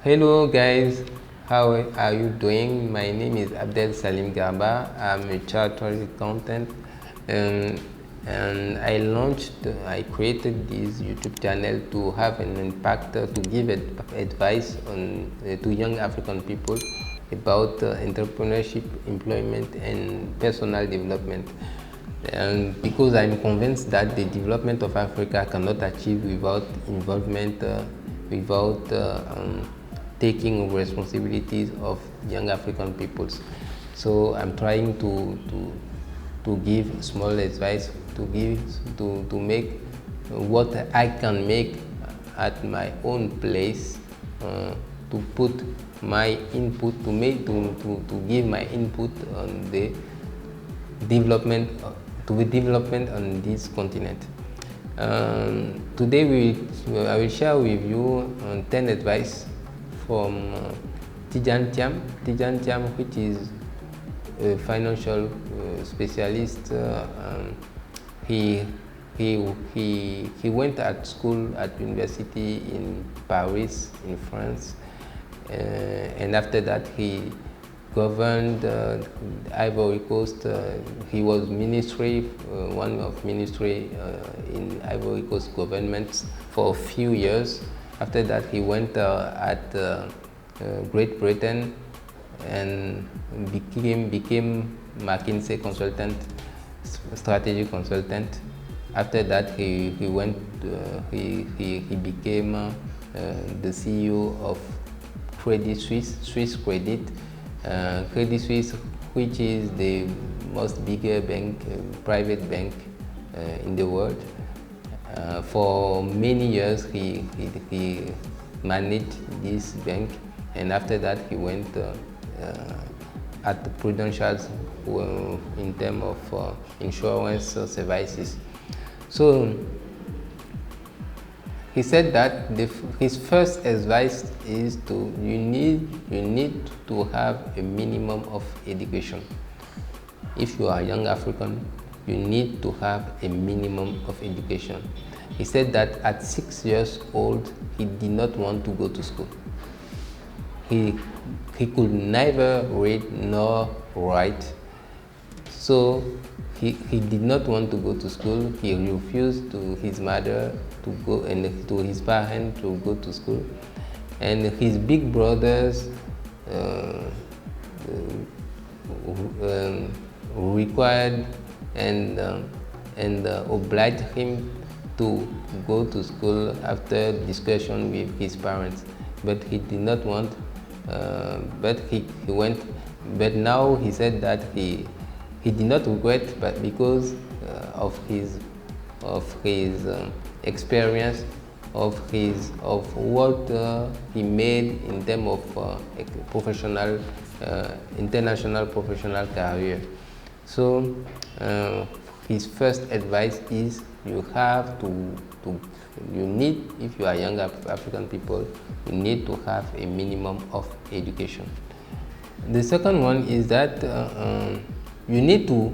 Hello guys, how are you doing? My name is Abdel Salim Garba. I'm a chartered accountant, and I created this YouTube channel to have an impact, to give advice to young African people about entrepreneurship, employment, and personal development. And because I'm convinced that the development of Africa cannot achieve without involvement, without taking responsibilities of young African peoples. So I'm trying to give small advice, to make what I can make at my own place, to put my input, to give my input on the development on this continent. Today I will share with you 10 advice from Tidjane THIAM. Tidjane THIAM, which is a financial specialist. He went at school at university in Paris, in France, and after that he governed Ivory Coast. He was one of ministry in Ivory Coast governments for a few years. After that, he went at Great Britain and became McKinsey consultant, strategy consultant. After that, he became the CEO of Swiss Credit. Credit Suisse, which is the most bigger bank, private bank in the world. For many years he managed this bank, and after that he went at the Prudential's in terms of insurance services. So he said that his first advice is you need to have a minimum of education. If you are a young African, you need to have a minimum of education. He said that at 6 years old, he did not want to go to school. He could neither read nor write, so he did not want to go to school. He refused to his mother to go and to his parents to go to school, and his big brothers required and obliged him to go to school after discussion with his parents, but he did not want. But he went. But now he said that he did not regret, but because of his experience, of what he made in terms of professional, international professional career. So his first advice is you need, if you are young African people, you need to have a minimum of education. The second one is that you need to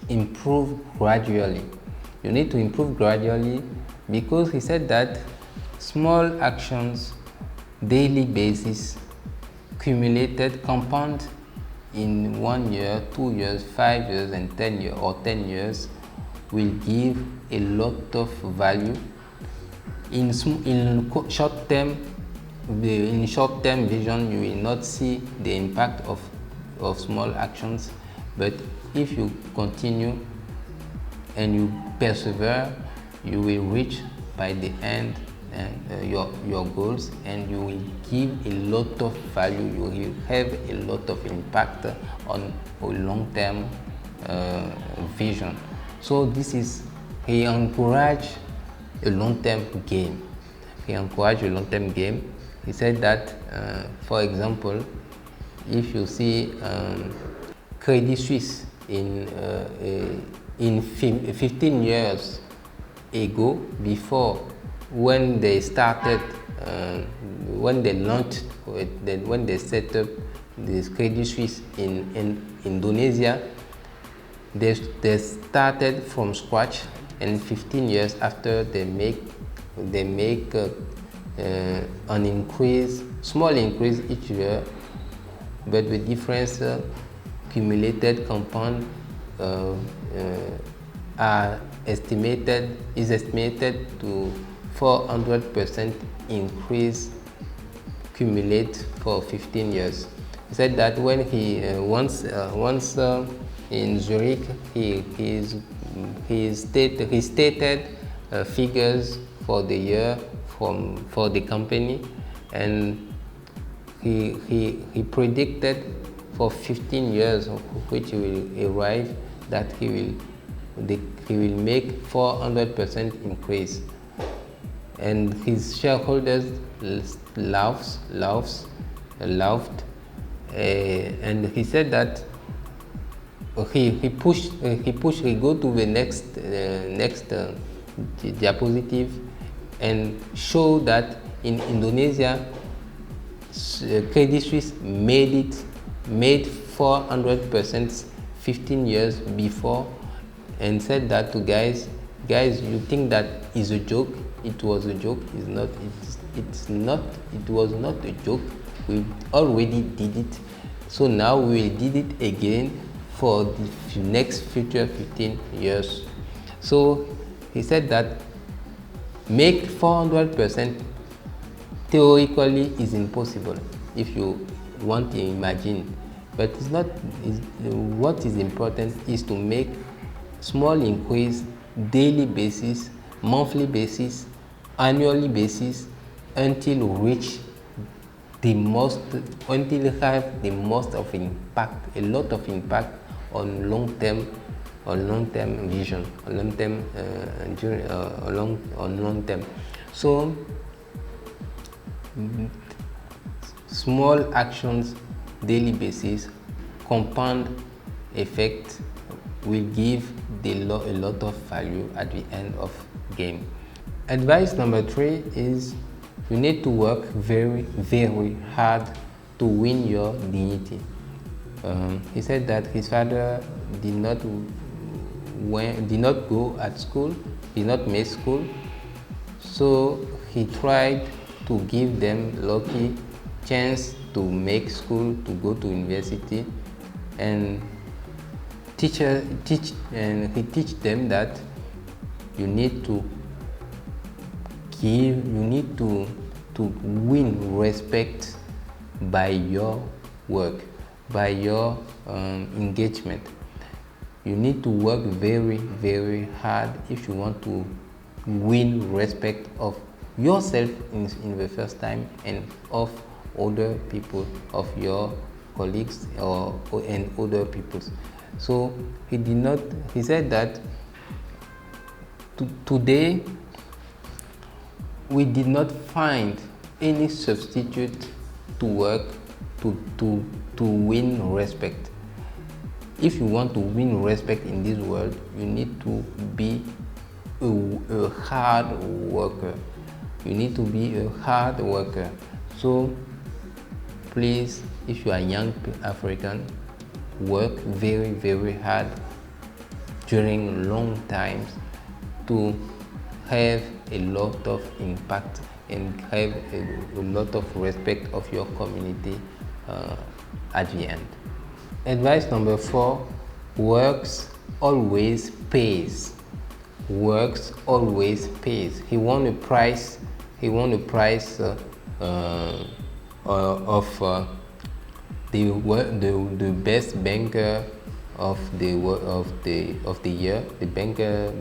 improve gradually. You need to improve gradually because he said that small actions, daily basis, cumulated, compound in 1 year, 2 years, 5 years, and 10 years, or 10 years, will give a lot of value. In short term vision, you will not see the impact of small actions, but if you continue and you persevere, you will reach by the end your goals, and you will give a lot of value. You will have a lot of impact on a long-term vision. So this is, he encouraged a long-term game. He said that, for example, if you see Credit Suisse in 15 years ago, before, when they started, when they launched, when they set up this Credit Suisse in Indonesia, they started from scratch, and 15 years after they make an increase, small increase each year, but the difference cumulated compound is estimated to 400% increase cumulate for 15 years. He said that when he once in Zurich, he stated figures for the year for the company, and he predicted for 15 years, which will arrive, that he will make 400% increase, and his shareholders laughed, and he said that he go to the next diapositive and show that in Indonesia, Credit Suisse made 400% 15 years before, and said that to guys, you think that is a joke? It was a joke. It was not a joke. We already did it, so now we will did it again for the next future 15 years. So he said that make 400% theoretically is impossible if you want to imagine, but it's not. What is important is to make small increase daily basis, monthly basis, annually basis, until have the most of impact, a lot of impact on long term vision, on long term. So small actions, daily basis, compound effect will give a lot of value at the end of game. Advice number 3 is you need to work very, very hard to win your dignity. He said that his father did not go at school, did not make school, so he tried to give them lucky chance to make school, to go to university, and he teach them that you need to win respect by your work, by your engagement. You need to work very, very hard if you want to win respect of yourself in the first time, and of other people, of your colleagues and other people. So he said that today we did not find any substitute to work to win respect. If you want to win respect in this world, you need to be a hard worker. You need to be a hard worker. So please, if you are young African, work very, very hard during long times to have a lot of impact and have a lot of respect of your community at the end. Advice number 4, works always pays. Works always pays. He won a prize. Of the best banker of the year, the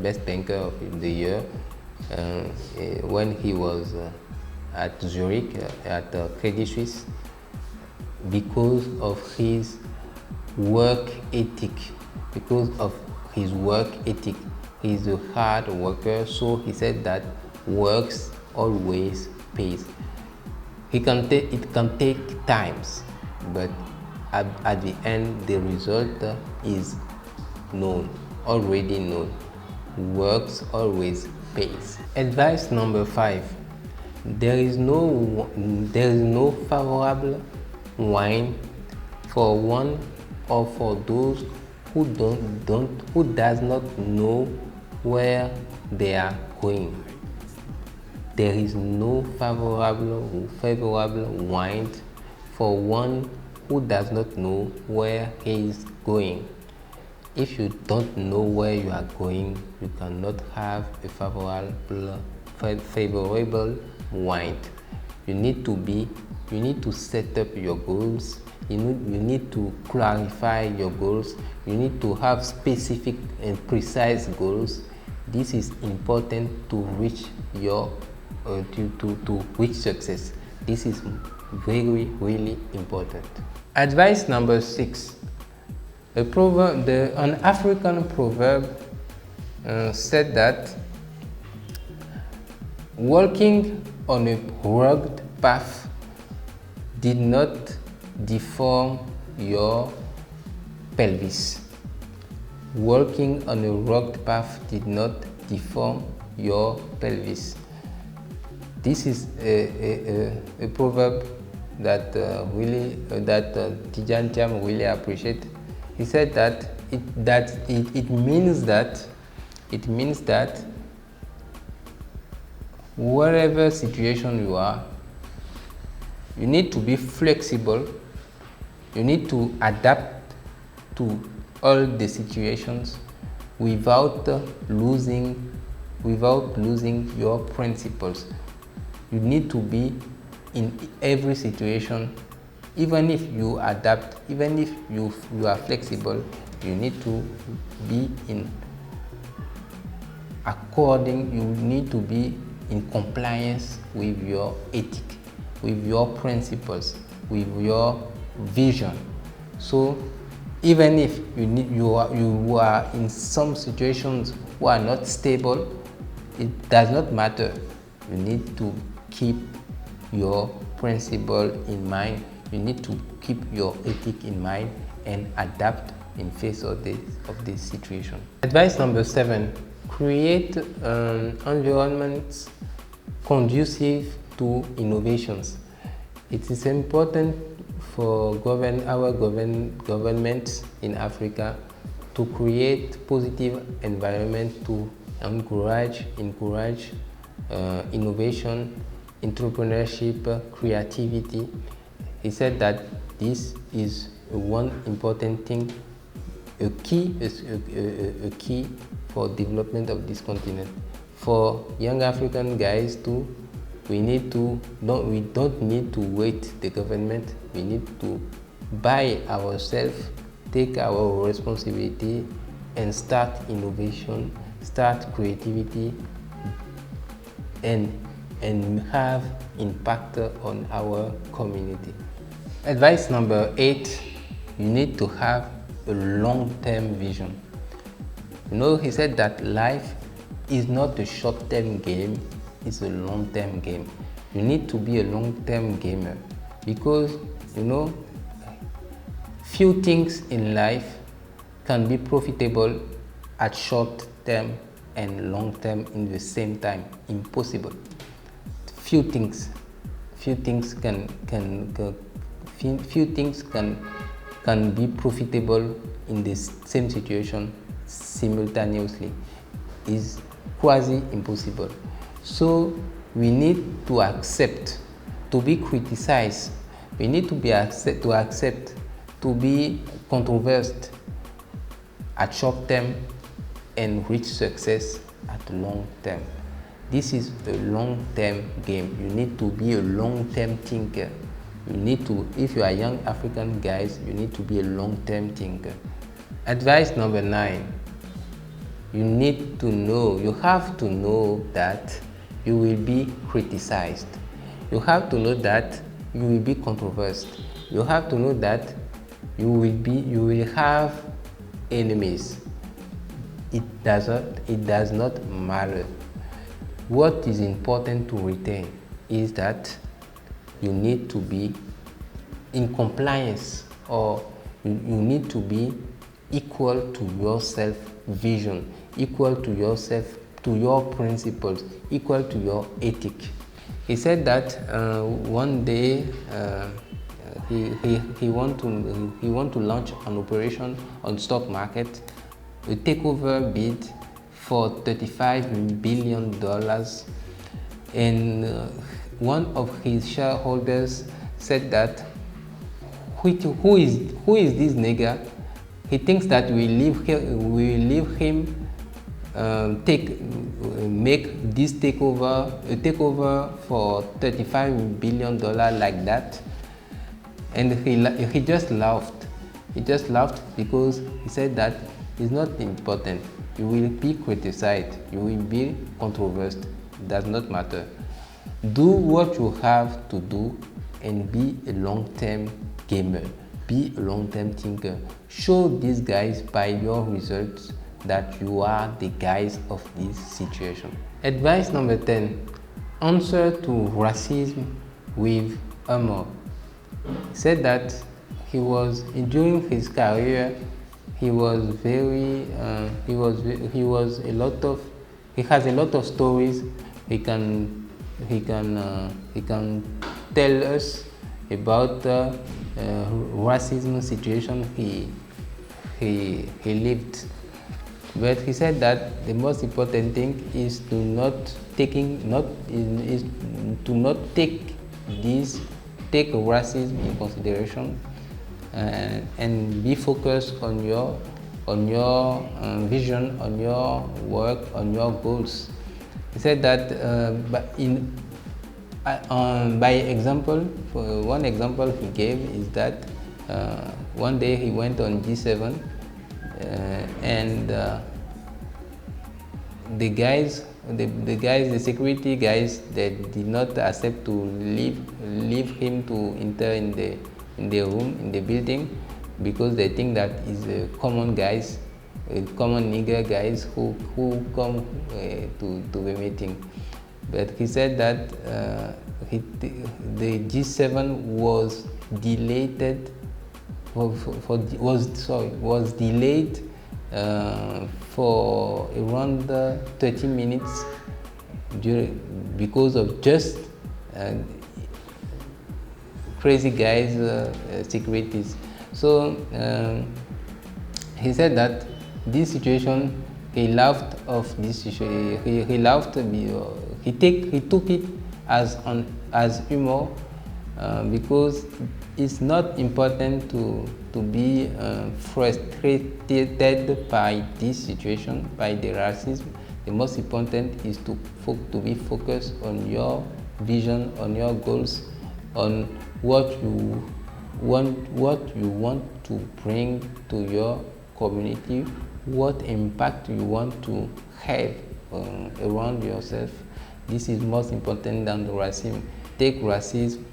best banker of the year, when he was at Zurich at Credit Suisse, because of his work ethic. He's a hard worker, so he said that works always pays. It can take times, but at the end the result is already known. Works always pays. Advice number 5: there is no favorable wine for one or for those who does not know where they are going. there is no favorable wind for one who does not know where he is going. If you don't know where you are going, you cannot have a favorable wind. You need to set up your goals. You need to clarify your goals. You need to have specific and precise goals. This is important to reach your to reach success. This is really important. Advice number 6. An African proverb said that walking on a rugged path did not deform your pelvis. Walking on a rugged path did not deform your pelvis. This is a proverb that Tidjane THIAM really appreciate. He said that it means that whatever situation you are, you need to be flexible. You need to adapt to all the situations without losing your principles. You need to be in every situation. Even if you adapt, even if you are flexible, you need to be you need to be in compliance with your ethic, with your principles, with your vision. So even if you are in some situations who are not stable, it does not matter. You need to keep your principle in mind. You need to keep your ethic in mind and adapt in face of this situation. Advice number 7. Create environments conducive to innovations. It is important for our governments in Africa to create positive environment to encourage innovation, entrepreneurship, creativity. He said that this is one important thing, a key for development of this continent. For young African guys too, we don't need to wait the government. We need to by ourselves take our responsibility and start innovation, start creativity, and have impact on our community. Advice number 8, you need to have a long-term vision. He said that life is not a short-term game, it's a long-term game. You need to be a long-term gamer because, few things in life can be profitable at short-term and long-term in the same time. Impossible. Few things can be profitable in the same situation simultaneously. Is quasi impossible. So we need to accept to be criticized. We need to accept to be controversial at short term and reach success at long term. This is a long-term game. You need to be a long-term thinker. You need to, if you are young African guys, you need to be a long-term thinker. Advice number 9. You have to know that you will be criticized. You have to know that you will be controversial. You have to know that you will have enemies. It does not matter. What is important to retain is that you need to be in compliance, or you need to be equal to your self-vision, equal to yourself, to your principles, equal to your ethic. He said that one day he want to launch an operation on stock market, a takeover bid for $35 billion. and one of his shareholders said that, who is this nigger? He thinks that we leave him make this takeover for $35 billion like that. And he just laughed. He just laughed because he said that it's not important. You will be criticized, you will be controversial. It does not matter. Do what you have to do and be a long-term gamer. Be a long-term thinker. Show these guys by your results that you are the guys of this situation. Advice number 10. Answer to racism with humor. He said that during his career, he has a lot of stories he can tell us about racism situation he lived. But he said that the most important thing is to not take racism in consideration, and be focused on your vision, on your work, on your goals. He said that by example, one example he gave is that one day he went on G7, and the security guys, they did not accept to leave him to enter in the room, in the building, because they think that is common nigger guys who come to the meeting. But he said that the G7 was delayed for around 30 minutes because of just crazy guys, securities. So he said that this situation, he laughed of this situation. He laughed. He took it as humor, because it's not important to be frustrated by this situation, by the racism. The most important is to be focused on your vision, on your goals, on what you want to bring to your community, what impact you want to have around yourself. This is most important than the racism. Take racism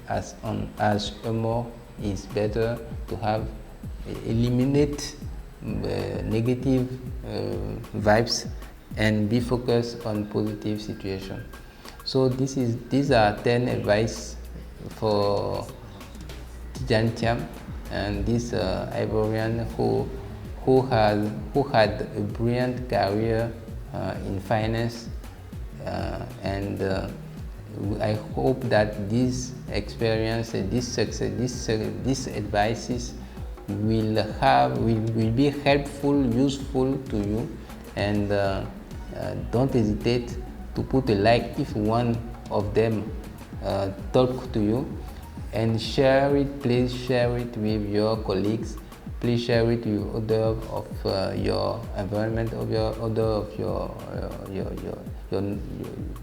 as humor. Is better to have eliminate negative vibes and be focused on positive situation. So these are 10 advice for Tidjane THIAM, and this Ivorian who had a brilliant career in finance, and I hope that this experience, this success, these advices will be helpful, useful to you, and don't hesitate to put a like if one of them talk to you, and share it. Please share it with your colleagues. Please share it with other of your environment,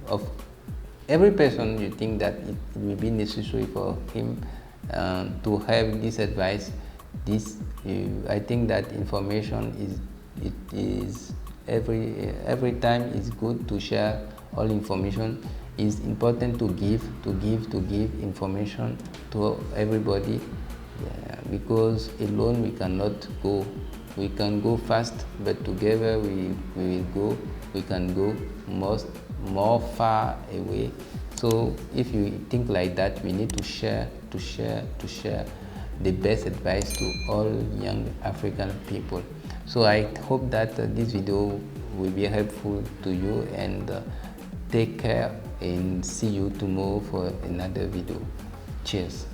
of every person you think that it will be necessary for him to have this advice. I think that information is every time is good to share all information. It's important to give information to everybody, because alone we cannot go. We can go fast, but together we can go more far away. So if you think like that, we need to share the best advice to all young African people. So I hope that this video will be helpful to you, and take care, and see you tomorrow for another video. Cheers.